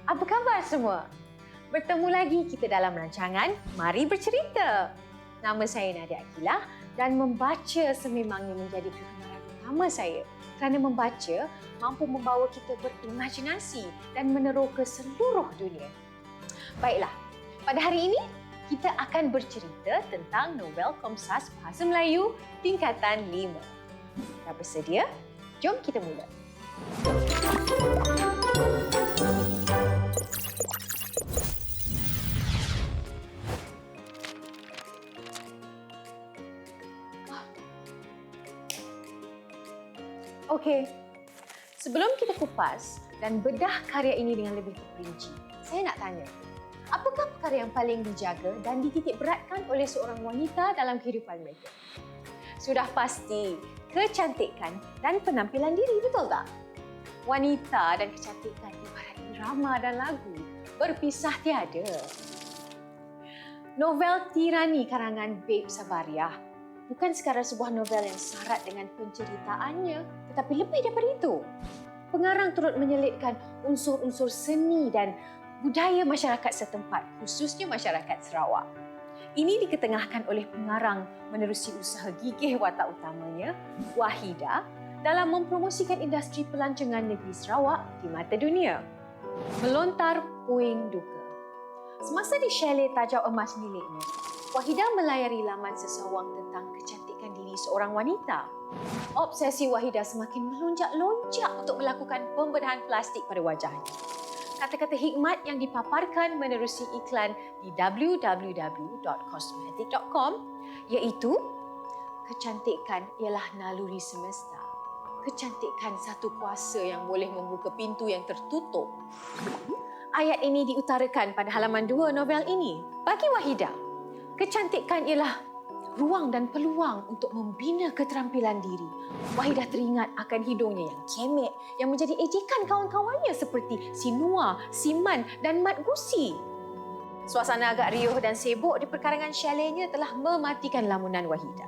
Apa khabar semua? Bertemu lagi kita dalam rancangan Mari Bercerita. Nama saya Nadia Akilah dan membaca sememangnya menjadi kegemaran utama saya. Kerana membaca mampu membawa kita berimajinasi dan meneroka seluruh dunia. Baiklah, pada hari ini kita akan bercerita tentang novel Komsas Bahasa Melayu tingkatan 5. Dah bersedia? Jom kita mula. Okey, sebelum kita kupas dan bedah karya ini dengan lebih terperinci, saya nak tanya, apakah perkara yang paling dijaga dan dititik beratkan oleh seorang wanita dalam kehidupan mereka? Sudah pasti kecantikan dan penampilan diri, betul tak? Wanita dan kecantikan ibarat irama dan lagu, berpisah tiada. Novel Tirani karangan Babe Sabariah bukan sekadar sebuah novel yang syarat dengan penceritaannya, tetapi lebih daripada itu. Pengarang turut menyelitkan unsur-unsur seni dan budaya masyarakat setempat, khususnya masyarakat Sarawak. Ini diketengahkan oleh pengarang menerusi usaha gigih watak utamanya, Wahida, dalam mempromosikan industri pelancongan negeri Sarawak di mata dunia. Melontar puing duka. Semasa di chalet Tajau Emas miliknya, Wahida melayari laman sesawang tentang kecantikan diri seorang wanita. Obsesi Wahida semakin melonjak-lonjak untuk melakukan pembedahan plastik pada wajahnya. Kata-kata hikmat yang dipaparkan menerusi iklan di www.cosmetic.com iaitu, kecantikan ialah naluri semesta. Kecantikan satu kuasa yang boleh membuka pintu yang tertutup. Ayat ini diutarakan pada halaman 2 novel ini. Bagi Wahida, kecantikan ialah ruang dan peluang untuk membina keterampilan diri. Wahida teringat akan hidungnya yang kemek yang menjadi ejekan kawan-kawannya seperti Sinua, Siman dan Mat Gusi. Suasana agak riuh dan sibuk di perkarangan chaletnya telah mematikan lamunan Wahida.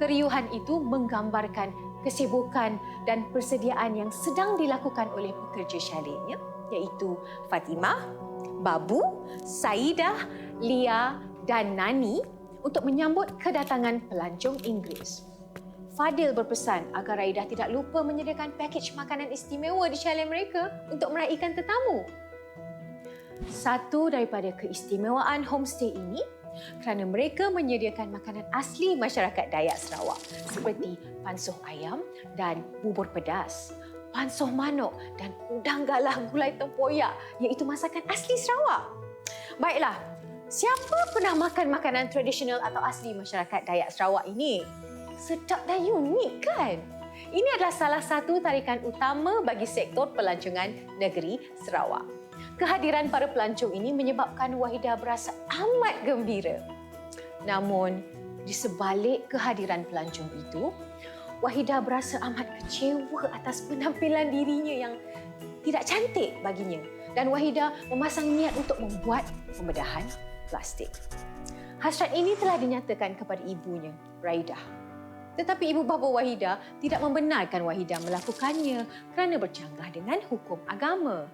Keriuhan itu menggambarkan kesibukan dan persediaan yang sedang dilakukan oleh pekerja chaletnya, iaitu Fatimah, Babu, Saidah, Lia dan Nani untuk menyambut kedatangan pelancong Inggeris. Fadil berpesan agar Raidah tidak lupa menyediakan pakej makanan istimewa di chalet mereka untuk meraihkan tetamu. Satu daripada keistimewaan homestay ini kerana mereka menyediakan makanan asli masyarakat Dayak Sarawak seperti pansuh ayam dan bubur pedas, pansuh manok dan udang galah gulai tempoyak iaitu masakan asli Sarawak. Baiklah, siapa pernah makan makanan tradisional atau asli masyarakat Dayak Sarawak ini? Sedap dan unik kan? Ini adalah salah satu tarikan utama bagi sektor pelancongan negeri Sarawak. Kehadiran para pelancong ini menyebabkan Wahida berasa amat gembira. Namun, di sebalik kehadiran pelancong itu, Wahida berasa amat kecewa atas penampilan dirinya yang tidak cantik baginya. Dan Wahida memasang niat untuk membuat pembedahan plastik. Hasrat ini telah dinyatakan kepada ibunya, Raidah. Tetapi ibu bapa Wahida tidak membenarkan Wahida melakukannya kerana bercanggah dengan hukum agama.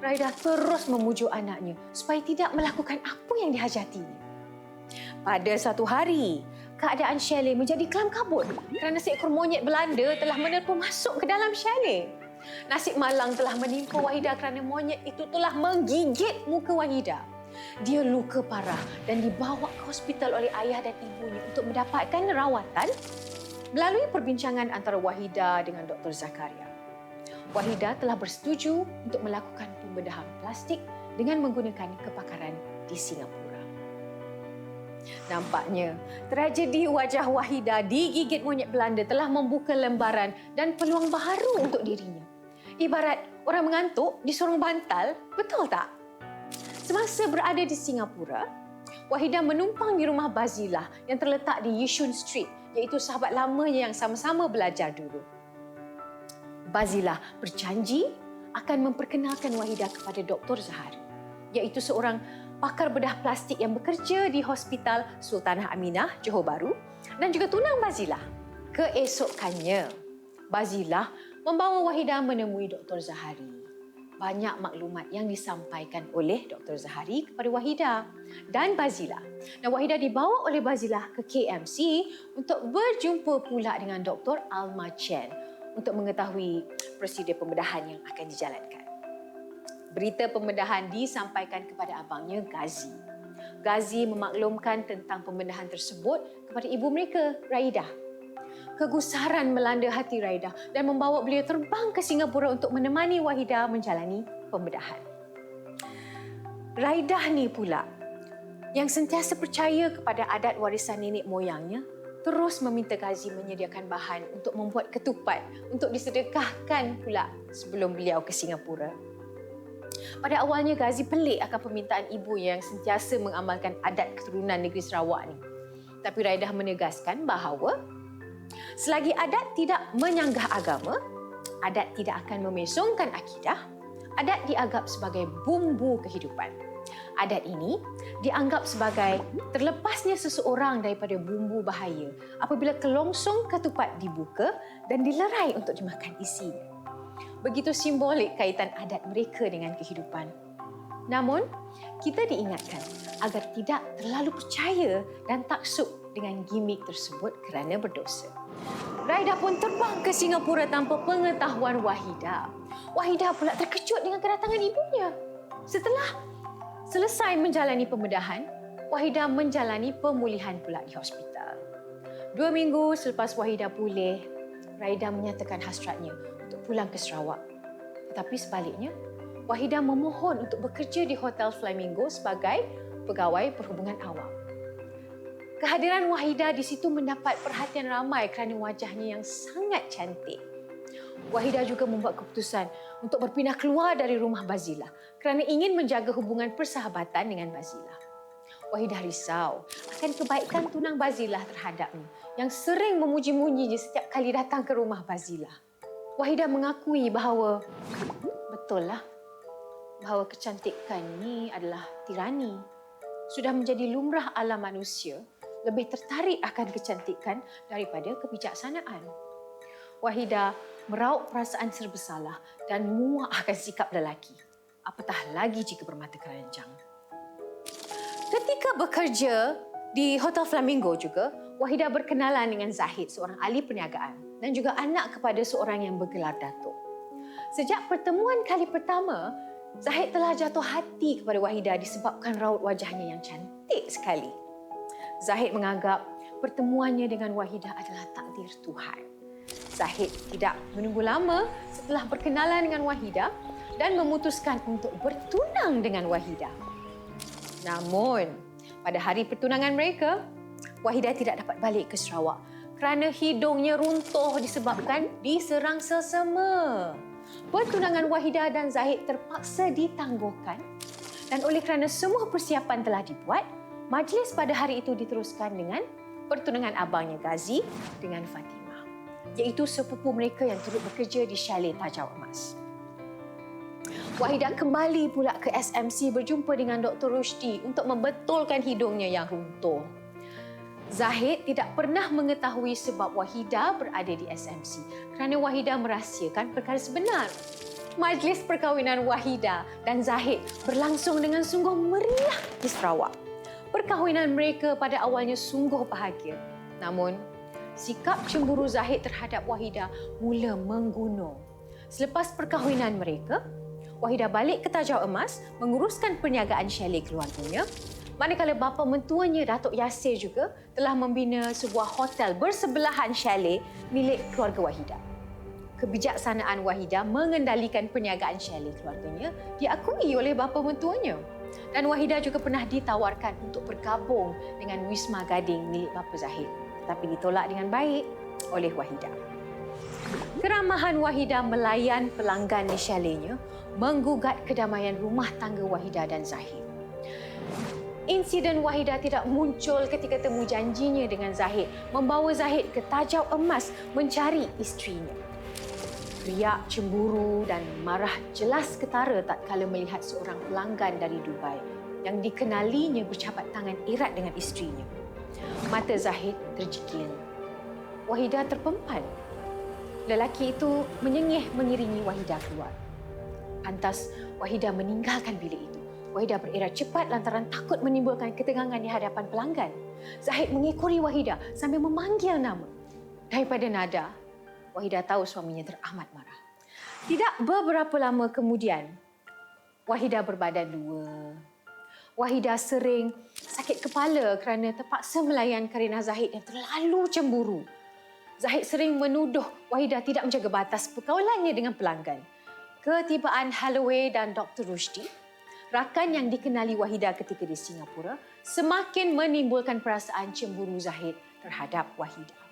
Raidah terus memujuk anaknya supaya tidak melakukan apa yang dihajatinya. Pada satu hari, keadaan chalet menjadi kelam kabut kerana seekor monyet Belanda telah menerpa masuk ke dalam chalet. Nasib malang telah menimpa Wahida kerana monyet itu telah menggigit muka Wahida. Dia luka parah dan dibawa ke hospital oleh ayah dan ibunya untuk mendapatkan rawatan melalui perbincangan antara Wahida dengan Dr. Zakaria. Wahida telah bersetuju untuk melakukan pembedahan plastik dengan menggunakan kepakaran di Singapura. Nampaknya, tragedi wajah Wahida digigit monyet Belanda telah membuka lembaran dan peluang baharu untuk dirinya. Ibarat orang mengantuk di sorong bantal, betul tak? Semasa berada di Singapura, Wahida menumpang di rumah Bazilah yang terletak di Yishun Street, iaitu sahabat lamanya yang sama-sama belajar dulu. Bazilah berjanji akan memperkenalkan Wahida kepada Dr. Zahar, iaitu seorang pakar bedah plastik yang bekerja di Hospital Sultanah Aminah, Johor Bahru dan juga tunang Bazilah. Keesokannya, Bazilah membawa Wahida menemui Dr. Zahari. banyak maklumat yang disampaikan oleh Dr. Zahari kepada Wahidah dan Bazila. Dan Wahidah dibawa oleh Bazila ke KMC untuk berjumpa pula dengan Dr. Alma Chen untuk mengetahui prosedur pembedahan yang akan dijalankan. Berita pembedahan disampaikan kepada abangnya Gazi. Gazi memaklumkan tentang pembedahan tersebut kepada ibu mereka, Raidah. Kegusaran melanda hati Raidah dan membawa beliau terbang ke Singapura untuk menemani Wahidah menjalani pembedahan. Raidah ni pula yang sentiasa percaya kepada adat warisan nenek moyangnya terus meminta Gazi menyediakan bahan untuk membuat ketupat untuk disedekahkan pula sebelum beliau ke Singapura. Pada awalnya Gazi pelik akan permintaan ibu yang sentiasa mengamalkan adat keturunan negeri Sarawak ni. Tapi Raidah menegaskan bahawa selagi adat tidak menyanggah agama, adat tidak akan memesongkan akidah, adat dianggap sebagai bumbu kehidupan. Adat ini dianggap sebagai terlepasnya seseorang daripada bumbu bahaya apabila kelongsong ketupat dibuka dan dilerai untuk dimakan isinya. Begitu simbolik kaitan adat mereka dengan kehidupan. Namun, kita diingatkan agar tidak terlalu percaya dan taksub dengan gimik tersebut kerana berdosa. Raidah pun terbang ke Singapura tanpa pengetahuan Wahidah. Wahidah pula terkejut dengan kedatangan ibunya. Setelah selesai menjalani pembedahan, Wahidah menjalani pemulihan pula di hospital. 2 minggu selepas Wahidah pulih, Raidah menyatakan hasratnya untuk pulang ke Sarawak. Tetapi sebaliknya, Wahidah memohon untuk bekerja di Hotel Flamingo sebagai pegawai perhubungan awam. Kehadiran Wahidah di situ mendapat perhatian ramai kerana wajahnya yang sangat cantik. Wahidah juga membuat keputusan untuk berpindah keluar dari rumah Bazila kerana ingin menjaga hubungan persahabatan dengan Bazila. Wahidah risau akan kebaikan tunang Bazila terhadapnya yang sering memuji-mujinya setiap kali datang ke rumah Bazila. Wahidah mengakui bahawa betullah bahawa kecantikan ni adalah tirani. Sudah menjadi lumrah alam manusia lebih tertarik akan kecantikan daripada kebijaksanaan. Wahidah meraup perasaan serba salah dan muak akan sikap lelaki. Apatah lagi jika bermata keranjang. Ketika bekerja di Hotel Flamingo juga, Wahidah berkenalan dengan Zahid, seorang ahli perniagaan dan juga anak kepada seorang yang bergelar Datuk. Sejak pertemuan kali pertama, Zahid telah jatuh hati kepada Wahidah disebabkan raut wajahnya yang cantik sekali. Zahid menganggap pertemuannya dengan Wahidah adalah takdir Tuhan. Zahid tidak menunggu lama setelah berkenalan dengan Wahidah dan memutuskan untuk bertunang dengan Wahidah. Namun, pada hari pertunangan mereka, Wahidah tidak dapat balik ke Sarawak kerana hidungnya runtuh disebabkan diserang selsema. Pertunangan Wahidah dan Zahid terpaksa ditangguhkan dan oleh kerana semua persiapan telah dibuat, majlis pada hari itu diteruskan dengan pertunangan abangnya Gazi dengan Fatimah, iaitu sepupu mereka yang turut bekerja di Chalet Tajau Emas. Wahidah kembali pula ke SMC berjumpa dengan Dr. Rushdie untuk membetulkan hidungnya yang runtuh. Zahid tidak pernah mengetahui sebab Wahidah berada di SMC kerana Wahidah merahsiakan perkara sebenar. Majlis perkahwinan Wahidah dan Zahid berlangsung dengan sungguh meriah di Sarawak. Perkahwinan mereka pada awalnya sungguh bahagia. Namun, sikap cemburu Zahid terhadap Wahidah mula menggunung. Selepas perkahwinan mereka, Wahidah balik ke Tajau Emas menguruskan perniagaan chalet keluarganya, manakala bapa mentuanya Datuk Yasir juga telah membina sebuah hotel bersebelahan chalet milik keluarga Wahidah. Kebijaksanaan Wahidah mengendalikan perniagaan chalet keluarganya diakui oleh bapa mentuanya. Dan Wahidah juga pernah ditawarkan untuk bergabung dengan Wisma Gading milik bapa Zahid, tetapi ditolak dengan baik oleh Wahidah. Keramahan Wahidah melayan pelanggan di chaletnya menggugat kedamaian rumah tangga Wahidah dan Zahid. Insiden Wahidah tidak muncul ketika temu janjinya dengan Zahid membawa Zahid ke Tajau Emas mencari isterinya. Riak cemburu dan marah jelas ketara tatkala melihat seorang pelanggan dari Dubai yang dikenalinya bercapat tangan erat dengan isterinya. Mata Zahid terjekil. Wahidah terpempan. Lelaki itu menyengih mengiringi Wahidah keluar. Lantas Wahidah meninggalkan bilik itu. Wahidah bererat cepat lantaran takut menimbulkan ketegangan di hadapan pelanggan. Zahid mengekori Wahidah sambil memanggil nama. Daripada nada, Wahidah tahu suaminya teramat marah. Tidak beberapa lama kemudian, Wahidah berbadan dua. Wahidah sering sakit kepala kerana terpaksa melayan Karina Zahid yang terlalu cemburu. Zahid sering menuduh Wahidah tidak menjaga batas pergaulannya dengan pelanggan. Ketibaan Holloway dan Dr. Rushdie, rakan yang dikenali Wahidah ketika di Singapura, semakin menimbulkan perasaan cemburu Zahid terhadap Wahidah.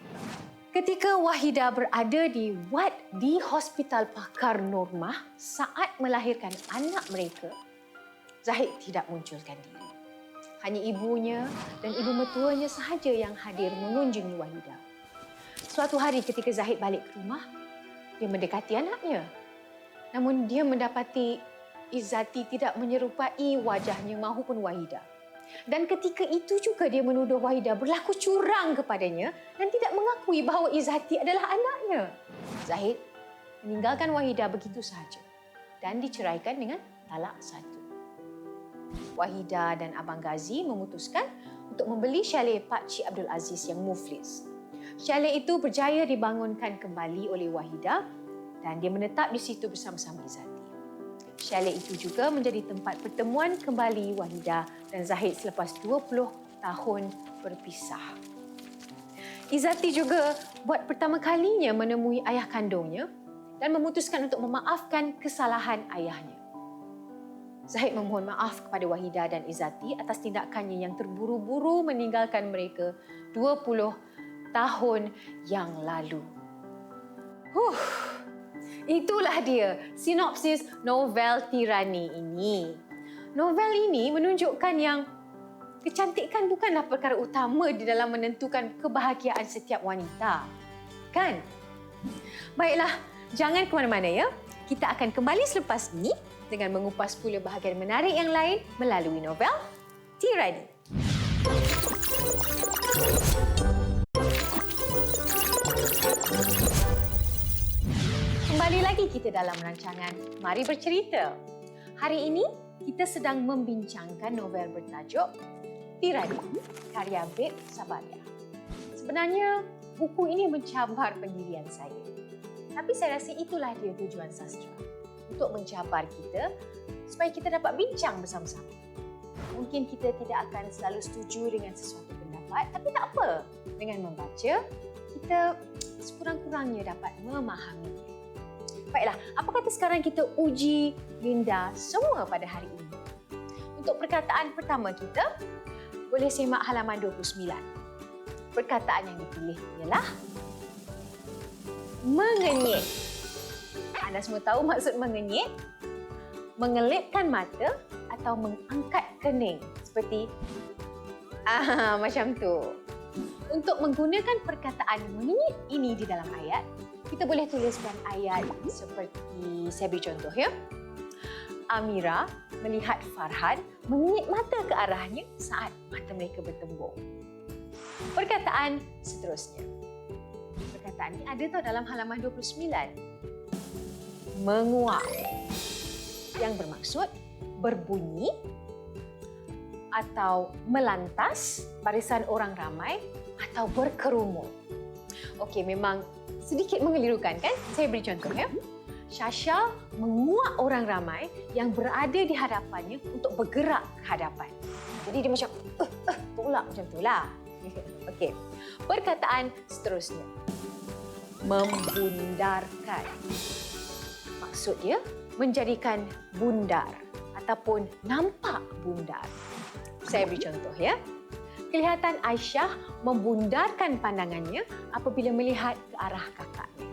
Ketika Wahidah berada di ward di Hospital Pakar Normah saat melahirkan anak mereka, Zahid tidak munculkan diri. Hanya ibunya dan ibu mertuanya sahaja yang hadir mengunjungi Wahidah. Suatu hari ketika Zahid balik ke rumah, dia mendekati anaknya. Namun dia mendapati Izzati tidak menyerupai wajahnya mahupun Wahidah. Dan ketika itu juga dia menuduh Wahidah berlaku curang kepadanya dan tidak mengakui bahawa Izzati adalah anaknya. Zahid meninggalkan Wahidah begitu sahaja dan diceraikan dengan talak satu. Wahidah dan Abang Ghazi memutuskan untuk membeli chalet Pak Cik Abdul Aziz yang muflis. Chalet itu berjaya dibangunkan kembali oleh Wahidah dan dia menetap di situ bersama-sama Izzati. Chalet itu juga menjadi tempat pertemuan kembali Wahidah dan Zahid selepas 20 tahun berpisah. Izzati juga buat pertama kalinya menemui ayah kandungnya dan memutuskan untuk memaafkan kesalahan ayahnya. Zahid memohon maaf kepada Wahidah dan Izzati atas tindakannya yang terburu-buru meninggalkan mereka 20 tahun yang lalu. Itulah dia sinopsis novel Tirani ini. Novel ini menunjukkan yang kecantikan bukanlah perkara utama di dalam menentukan kebahagiaan setiap wanita. Kan? Baiklah, jangan ke mana-mana ya. Kita akan kembali selepas ini dengan mengupas pula bahagian menarik yang lain melalui novel Tirani. Kembali lagi kita dalam rancangan Mari Bercerita. Hari ini kita sedang membincangkan novel bertajuk Tirani, karya Beb Sabaria. Sebenarnya buku ini mencabar pendirian saya. Tapi saya rasa itulah dia tujuan sastra. Untuk mencabar kita supaya kita dapat bincang bersama-sama. Mungkin kita tidak akan selalu setuju dengan sesuatu pendapat, tapi tak apa. Dengan membaca, kita sekurang-kurangnya dapat memahaminya. Baiklah, apa kata sekarang kita uji minda semua pada hari ini? Untuk perkataan pertama kita, boleh semak halaman 29. Perkataan yang dipilih ialah mengenyit. Anda semua tahu maksud mengenyit? Mengelipkan mata atau mengangkat kening. Seperti macam tu. Untuk menggunakan perkataan mengenyit ini di dalam ayat, kita boleh tuliskan ayat seperti saya beri contoh ya. Amira melihat Farhan mengenyit mata ke arahnya saat mata mereka bertembung. Perkataan seterusnya. Perkataan ini ada tau dalam halaman 29. Menguap. Yang bermaksud berbunyi atau melantas barisan orang ramai atau berkerumun. Okey, memang sedikit mengelirukan kan? Saya beri contoh ya. Syasha menguak orang ramai yang berada di hadapannya untuk bergerak ke hadapan. Jadi dia macam tolak macam itulah. Okey. Perkataan seterusnya. Membundarkan. Maksud dia menjadikan bundar ataupun nampak bundar. Saya beri contoh ya. Kelihatan Aisyah membundarkan pandangannya apabila melihat ke arah kakaknya.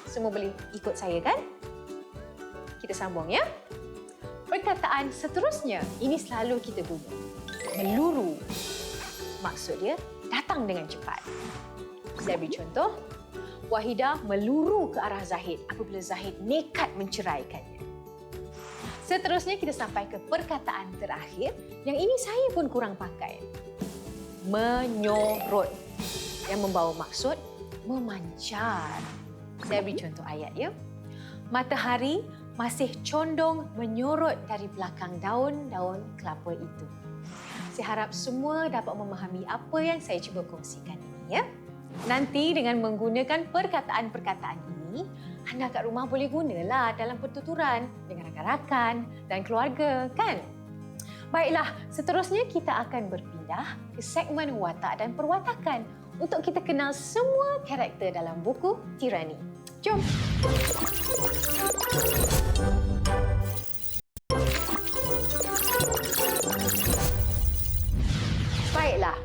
Semua boleh ikut saya kan? Kita sambung ya. Perkataan seterusnya, ini selalu kita guna. Meluru. Maksud dia datang dengan cepat. Saya beri contoh. Wahidah meluru ke arah Zahid apabila Zahid nekat menceraikannya. Seterusnya kita sampai ke perkataan terakhir yang ini saya pun kurang pakai. Menyorot. Yang membawa maksud memancar. Saya beri contoh ayat ya. Matahari masih condong menyorot dari belakang daun-daun kelapa itu. Saya harap semua dapat memahami apa yang saya cuba kongsikan ini, ya. Nanti dengan menggunakan perkataan-perkataan ini, anda kat rumah boleh gunalah dalam pertuturan dengan rakan-rakan dan keluarga, kan? Baiklah, seterusnya kita akan berpindah ke segmen watak dan perwatakan untuk kita kenal semua karakter dalam buku Tirani. Jom! Baiklah,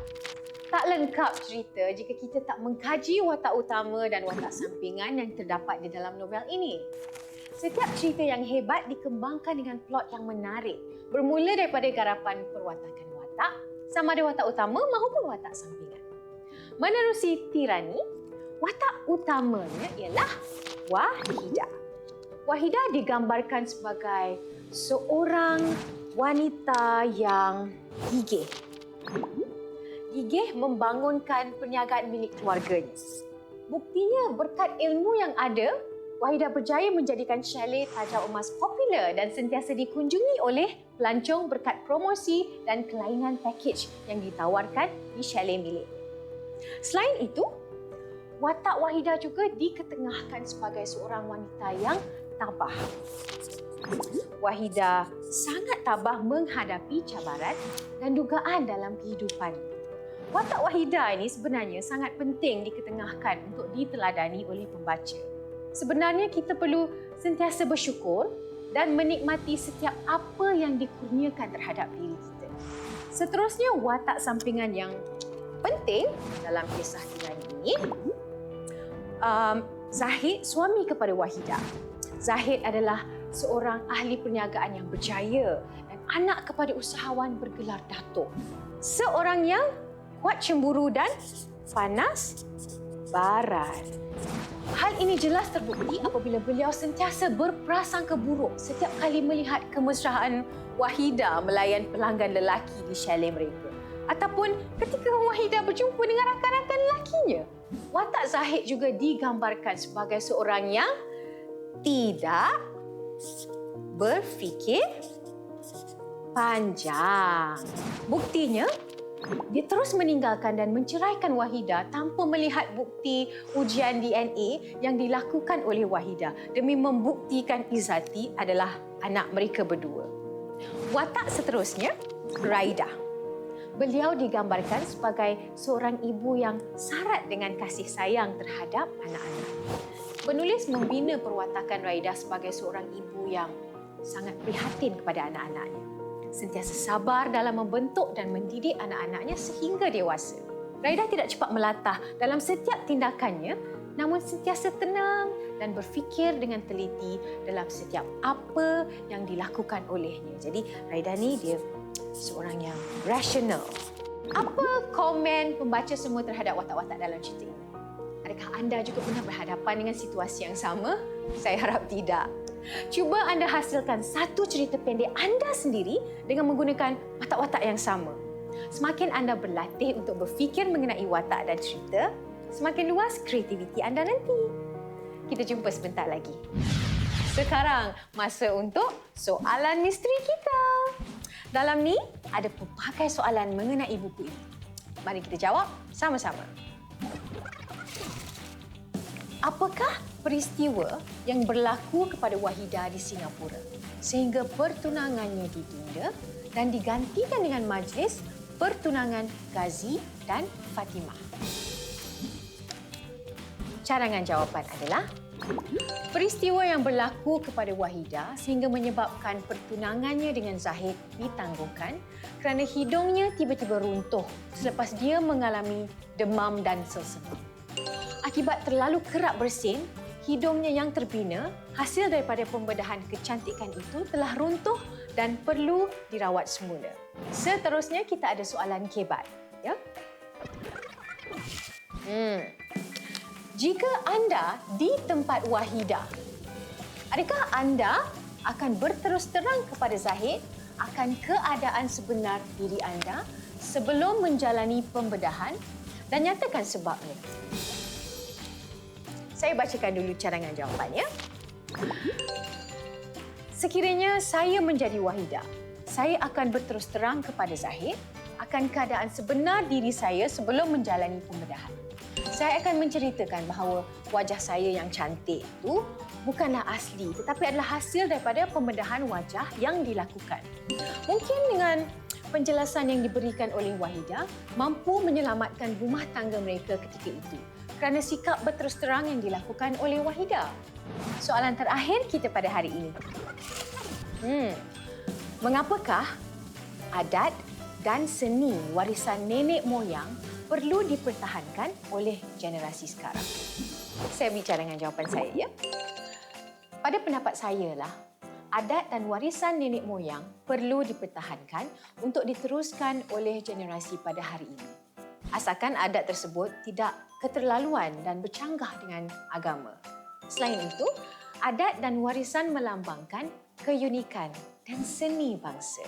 tak lengkap cerita jika kita tak mengkaji watak utama dan watak sampingan yang terdapat di dalam novel ini. Setiap cerita yang hebat dikembangkan dengan plot yang menarik, bermula daripada garapan perwatakan watak, sama ada watak utama maupun watak sampingan. Menerusi Tirani, watak utamanya ialah Wahidah. Wahidah digambarkan sebagai seorang wanita yang gigih. Gigih membangunkan perniagaan milik keluarganya. Buktinya berkat ilmu yang ada, Wahidah berjaya menjadikan chalet Tajam Emas popular dan sentiasa dikunjungi oleh pelancong berkat promosi dan kelainan pakej yang ditawarkan di chalet miliknya. Selain itu, watak Wahidah juga diketengahkan sebagai seorang wanita yang tabah. Wahidah sangat tabah menghadapi cabaran dan dugaan dalam kehidupan. Watak Wahidah ini sebenarnya sangat penting diketengahkan untuk diteladani oleh pembaca. Sebenarnya kita perlu sentiasa bersyukur dan menikmati setiap apa yang dikurniakan terhadap diri kita. Seterusnya, watak sampingan yang penting dalam kisah Tirani ini, Zahid, suami kepada Wahidah. Zahid adalah seorang ahli perniagaan yang berjaya dan anak kepada usahawan bergelar Datuk. Seorang yang kuat cemburu dan panas baran. Hal ini jelas terbukti apabila beliau sentiasa berprasangka buruk setiap kali melihat kemesraan Wahidah melayan pelanggan lelaki di chalet mereka. Ataupun ketika Wahidah berjumpa dengan rakan-rakan lelakinya. Watak Zahid juga digambarkan sebagai seorang yang tidak berfikir panjang. Buktinya, dia terus meninggalkan dan menceraikan Wahidah tanpa melihat bukti ujian DNA yang dilakukan oleh Wahidah demi membuktikan Izzati adalah anak mereka berdua. Watak seterusnya, Raidah. Beliau digambarkan sebagai seorang ibu yang syarat dengan kasih sayang terhadap anak-anak. Penulis membina perwatakan Raidah sebagai seorang ibu yang sangat prihatin kepada anak-anaknya. Sentiasa sabar dalam membentuk dan mendidik anak-anaknya sehingga dewasa. Raidah tidak cepat melatah dalam setiap tindakannya, namun sentiasa tenang dan berfikir dengan teliti dalam setiap apa yang dilakukan olehnya. Jadi Raidah ni dia seorang yang rasional. Apa komen pembaca semua terhadap watak-watak dalam cerita ini? Adakah anda juga pernah berhadapan dengan situasi yang sama? Saya harap tidak. Cuba anda hasilkan satu cerita pendek anda sendiri dengan menggunakan watak-watak yang sama. Semakin anda berlatih untuk berfikir mengenai watak dan cerita, semakin luas kreativiti anda nanti. Kita jumpa sebentar lagi. Sekarang, masa untuk soalan misteri kita. Dalam ni, ada pelbagai soalan mengenai buku ini. Mari kita jawab sama-sama. Apakah peristiwa yang berlaku kepada Wahidah di Singapura sehingga pertunangannya ditunda dan digantikan dengan majlis pertunangan Ghazi dan Fatimah? Carangan jawapan adalah peristiwa yang berlaku kepada Wahidah sehingga menyebabkan pertunangannya dengan Zahid ditangguhkan kerana hidungnya tiba-tiba runtuh selepas dia mengalami demam dan selsema. Akibat terlalu kerap bersin, hidungnya yang terbina hasil daripada pembedahan kecantikan itu telah runtuh dan perlu dirawat semula. Seterusnya kita ada soalan kebat, ya. Jika anda di tempat Wahidah, adakah anda akan berterus terang kepada Zahid akan keadaan sebenar diri anda sebelum menjalani pembedahan dan nyatakan sebabnya? Saya bacakan dulu carangan jawapannya. Sekiranya saya menjadi Wahidah, saya akan berterus terang kepada Zahid akan keadaan sebenar diri saya sebelum menjalani pembedahan. Saya akan menceritakan bahawa wajah saya yang cantik itu bukanlah asli tetapi adalah hasil daripada pembedahan wajah yang dilakukan. Mungkin dengan penjelasan yang diberikan oleh Wahidah mampu menyelamatkan rumah tangga mereka ketika itu kerana sikap berterus terang yang dilakukan oleh Wahidah. Soalan terakhir kita pada hari ini. Mengapakah adat dan seni warisan nenek moyang perlu dipertahankan oleh generasi sekarang? Saya bicara dengan jawapan saya, ya. Pada pendapat saya lah, adat dan warisan nenek moyang perlu dipertahankan untuk diteruskan oleh generasi pada hari ini. Asalkan adat tersebut tidak keterlaluan dan bercanggah dengan agama. Selain itu, adat dan warisan melambangkan keunikan dan seni bangsa.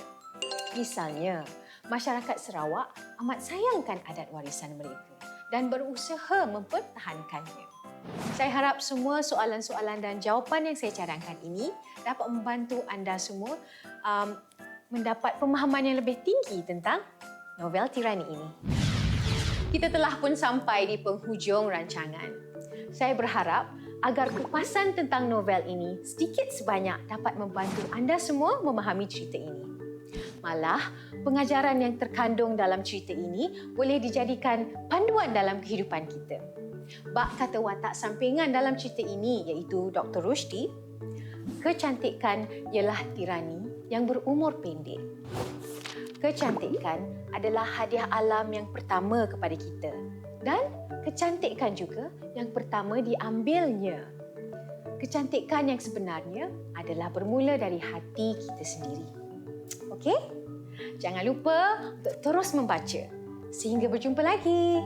Misalnya, masyarakat Sarawak amat sayangkan adat warisan mereka dan berusaha mempertahankannya. Saya harap semua soalan-soalan dan jawapan yang saya cadangkan ini dapat membantu anda semua mendapat pemahaman yang lebih tinggi tentang novel Tirani ini. Kita telah pun sampai di penghujung rancangan. Saya berharap agar kupasan tentang novel ini sedikit sebanyak dapat membantu anda semua memahami cerita ini. Malah, pengajaran yang terkandung dalam cerita ini boleh dijadikan panduan dalam kehidupan kita. Bak kata watak sampingan dalam cerita ini iaitu Dr. Rushdie, kecantikan ialah tirani yang berumur pendek. Kecantikan adalah hadiah alam yang pertama kepada kita dan kecantikan juga yang pertama diambilnya. Kecantikan yang sebenarnya adalah bermula dari hati kita sendiri. Okey? Jangan lupa untuk terus membaca. Sehingga berjumpa lagi.